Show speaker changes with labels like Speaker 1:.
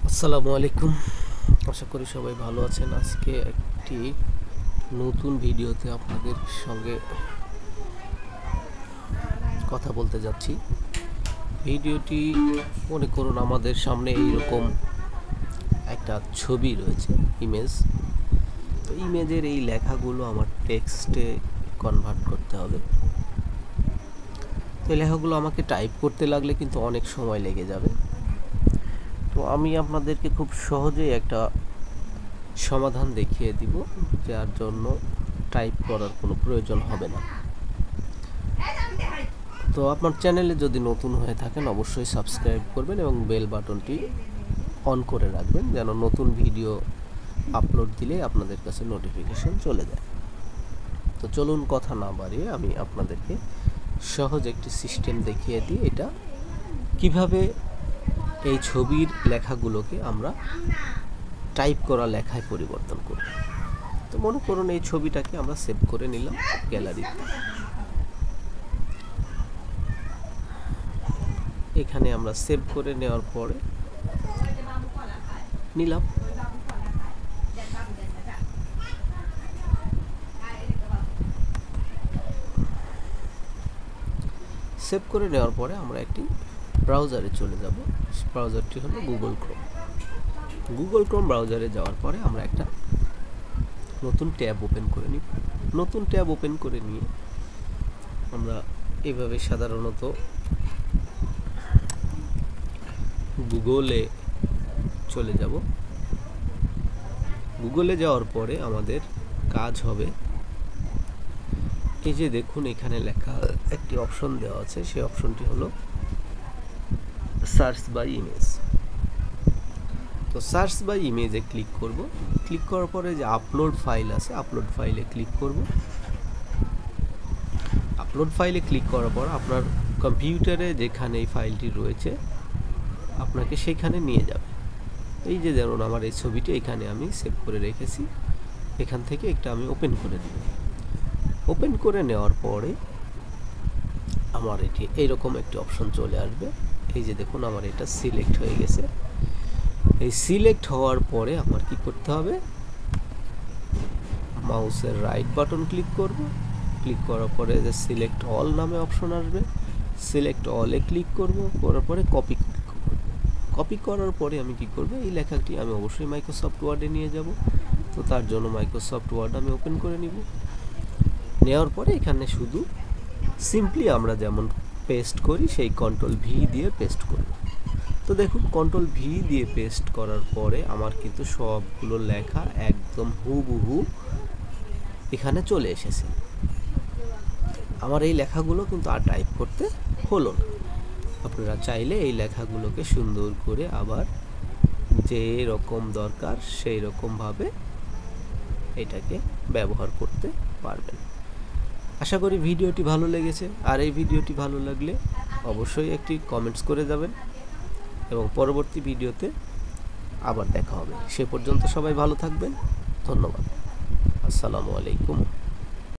Speaker 1: আসসালামু আলাইকুম। আশা করি সবাই ভালো আছেন। আজকে একটি নতুন ভিডিওতে আপনাদের সঙ্গে কথা বলতে যাচ্ছি। ভিডিওটি মনে করুন আমাদের সামনে এইরকম একটা ছবি রয়েছে, ইমেজ। তো ইমেজের এই লেখাগুলো আমার টেক্সটে কনভার্ট করতে হবে। তো এই লেখাগুলো আমাকে টাইপ করতে লাগলে কিন্তু অনেক সময় লেগে যাবে। তো আমি আপনাদেরকে খুব সহজেই একটা সমাধান দেখিয়ে দিব, যার জন্য টাইপ করার কোনো প্রয়োজন হবে না। তো আপনার চ্যানেলে যদি নতুন হয়ে থাকেন অবশ্যই সাবস্ক্রাইব করবেন এবং বেল বাটনটি অন করে রাখবেন, যেন নতুন ভিডিও আপলোড দিলে আপনাদের কাছে নোটিফিকেশন চলে যায়। তো চলুন কথা না বাড়িয়ে আমি আপনাদেরকে সহজ একটি সিস্টেম দেখিয়ে দিই, এটা কিভাবে এই ছবির লেখাগুলোকে আমরা টাইপ করা লেখায় পরিবর্তন করব। তো মনে করুন এই ছবিটাকে আমরা সেভ করে নিলাম গ্যালারিতে। এখানে আমরা সেভ করে নেওয়ার পরে নিলাম। সেভ করে নেওয়ার পরে আমরা একটি ব্রাউজারে চলে যাব। ব্রাউজারটি হলো গুগল ক্রোম। গুগল ক্রোম ব্রাউজারে যাওয়ার পরে আমরা একটা নতুন ট্যাব ওপেন করে নিই। নতুন ট্যাব ওপেন করে নিয়ে আমরা এভাবে সাধারণত গুগলে চলে যাব। গুগলে যাওয়ার পরে আমাদের কাজ হবে, এই যে দেখুন এখানে লেখা একটি অপশন দেওয়া আছে, সেই অপশনটি হলো সার্চ বাই ইমেজ। তো সার্চ বাই ইমেজে ক্লিক করব। ক্লিক করার পরে যে আপলোড ফাইল আছে, আপলোড ফাইলে ক্লিক করব। আপলোড ফাইলে ক্লিক করার পর আপনার কম্পিউটারে যেখানে এই ফাইলটি রয়েছে আপনাকে সেখানে নিয়ে যাবে। এই যে যেমন আমার এই ছবিটি এখানে আমি সেভ করে রেখেছি, এখান থেকে একটা আমি ওপেন করে দেব। ওপেন করে নেওয়ার পরে আমার এটি এইরকম একটি অপশন চলে আসবে। এই যে দেখুন আমার এটা সিলেক্ট হয়ে গেছে। এই সিলেক্ট হওয়ার পরে আমার কি করতে হবে, মাউসের রাইট বাটন ক্লিক করব। ক্লিক করার পরে যে সিলেক্ট অল নামে অপশন আসবে, সিলেক্ট অলে ক্লিক করব। করার পরে কপি ক্লিক করব। কপি করার পরে আমি কি করব, এই লেখাটি আমি অবশ্যই মাইক্রোসফট ওয়ার্ডে নিয়ে যাব। তো তার জন্য মাইক্রোসফট ওয়ার্ড আমি ওপেন করে নিব। নেওয়ার পরে এখানে শুধু সিম্পলি আমরা যেমন পেস্ট করি সেই কন্ট্রোল ভি দিয়ে পেস্ট করব। তো দেখুন কন্ট্রোল ভি দিয়ে পেস্ট করার পরে আমার কিন্তু সবগুলো লেখা একদম হুবহু এখানে চলে এসেছে। আমার এই লেখাগুলো কিন্তু আর টাইপ করতে হলো না। আপনারা চাইলে এই লেখাগুলোকে সুন্দর করে আবার যে রকম দরকার সেই রকমভাবে এটাকে ব্যবহার করতে পারবেন। আশা করি ভিডিওটি ভালো লেগেছে, আর এই ভিডিওটি ভালো লাগলে অবশ্যই একটি কমেন্টস করে যাবেন এবং পরবর্তী ভিডিওতে আবার দেখা হবে। সে পর্যন্ত সবাই ভালো থাকবেন। ধন্যবাদ। আসসালামু আলাইকুম।